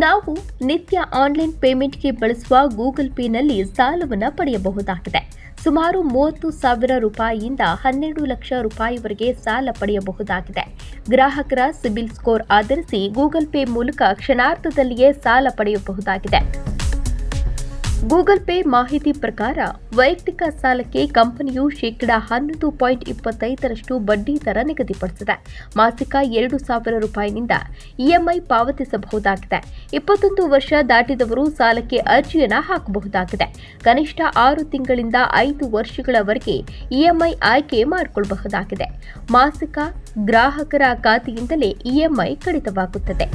ನಾವು ನಿತ್ಯ ಆನ್ಲೈನ್ ಪೇಮೆಂಟ್ಗೆ ಬಳಸುವ ಗೂಗಲ್ ಪೇನಲ್ಲಿ ಸಾಲವನ್ನು ಪಡೆಯಬಹುದಾಗಿದೆ. ಸುಮಾರು 30,000 ರೂಪಾಯಿಯಿಂದ 12 ಲಕ್ಷ ರೂಪಾಯಿವರೆಗೆ ಸಾಲ ಪಡೆಯಬಹುದಾಗಿದೆ. ಗ್ರಾಹಕರ ಸಿಬಿಲ್ ಸ್ಕೋರ್ ಆಧರಿಸಿ ಗೂಗಲ್ ಪೇ ಮೂಲಕ ಕ್ಷಣಾರ್ಧದಲ್ಲಿಯೇ ಸಾಲ ಪಡೆಯಬಹುದಾಗಿದೆ. ಗೂಗಲ್ ಪೇ ಮಾಹಿತಿ ಪ್ರಕಾರ ವೈಯಕ್ತಿಕ ಸಾಲಕ್ಕೆ ಕಂಪನಿಯು ಶೇಕಡಾ 11.25% ಬಡ್ಡಿ ದರ ನಿಗದಿಪಡಿಸಿದೆ. ಮಾಸಿಕ 2,000 ರೂಪಾಯಿನಿಂದ ಇಎಂಐ ಪಾವತಿಸಬಹುದಾಗಿದೆ. 21 ವರ್ಷ ದಾಟಿದವರು ಸಾಲಕ್ಕೆ ಅರ್ಜಿಯನ್ನು ಹಾಕಬಹುದಾಗಿದೆ. ಕನಿಷ್ಠ 6 ತಿಂಗಳಿಂದ 5 ವರ್ಷಗಳವರೆಗೆ ಇಎಂಐ ಆಯ್ಕೆ ಮಾಡಿಕೊಳ್ಳಬಹುದಾಗಿದೆ. ಮಾಸಿಕ ಗ್ರಾಹಕರ ಖಾತೆಯಿಂದಲೇ ಇಎಂಐ ಕಡಿತವಾಗುತ್ತದೆ.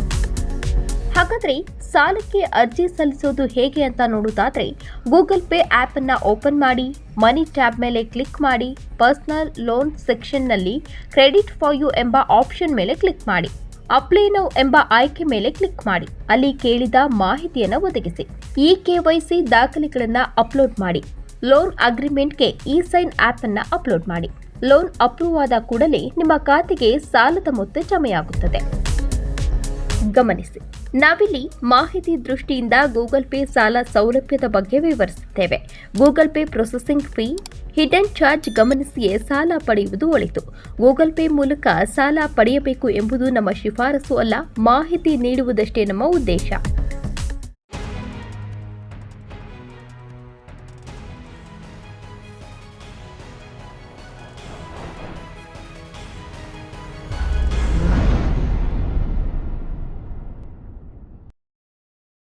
ಹಾಗಾದರೆ ಸಾಲಕ್ಕೆ ಅರ್ಜಿ ಸಲ್ಲಿಸೋದು ಹೇಗೆ ಅಂತ ನೋಡೋದಾದ್ರೆ, ಗೂಗಲ್ ಪೇ ಆ್ಯಪ್ ಅನ್ನು ಓಪನ್ ಮಾಡಿ, ಮನಿ ಟ್ಯಾಬ್ ಮೇಲೆ ಕ್ಲಿಕ್ ಮಾಡಿ, ಪರ್ಸನಲ್ ಲೋನ್ ಸೆಕ್ಷನ್ನಲ್ಲಿ ಕ್ರೆಡಿಟ್ ಫಾರ್ ಯು ಎಂಬ ಆಪ್ಷನ್ ಮೇಲೆ ಕ್ಲಿಕ್ ಮಾಡಿ. ಅಪ್ಲೈ ನೌ ಎಂಬ ಆಯ್ಕೆ ಮೇಲೆ ಕ್ಲಿಕ್ ಮಾಡಿ. ಅಲ್ಲಿ ಕೇಳಿದ ಮಾಹಿತಿಯನ್ನು ಒದಗಿಸಿ. ಈ KYC ದಾಖಲೆಗಳನ್ನು ಅಪ್ಲೋಡ್ ಮಾಡಿ. ಲೋನ್ ಅಗ್ರಿಮೆಂಟ್ಗೆ ಇ-ಸೈನ್ ಆ್ಯಪ್ ಅನ್ನು ಅಪ್ಲೋಡ್ ಮಾಡಿ. ಲೋನ್ ಅಪ್ರೂವ್ ಆದ ಕೂಡಲೇ ನಿಮ್ಮ ಖಾತೆಗೆ ಸಾಲದ ಮೊತ್ತ ಜಮೆಯಾಗುತ್ತದೆ. ಗಮನಿಸಿ, ನಾವಿಲ್ಲಿ ಮಾಹಿತಿ ದೃಷ್ಟಿಯಿಂದ ಗೂಗಲ್ ಪೇ ಸಾಲ ಸೌಲಭ್ಯದ ಬಗ್ಗೆ ವಿವರಿಸುತ್ತೇವೆ. Google Pay processing fee, hidden charge ಗಮನಿಸಿಯೇ ಸಾಲ ಪಡೆಯುವುದು ಒಳಿತು. ಗೂಗಲ್ ಪೇ ಮೂಲಕ ಸಾಲ ಪಡೆಯಬೇಕು ಎಂಬುದು ನಮ್ಮ ಶಿಫಾರಸು ಅಲ್ಲ, ಮಾಹಿತಿ ನೀಡುವುದಷ್ಟೇ ನಮ್ಮ ಉದ್ದೇಶ.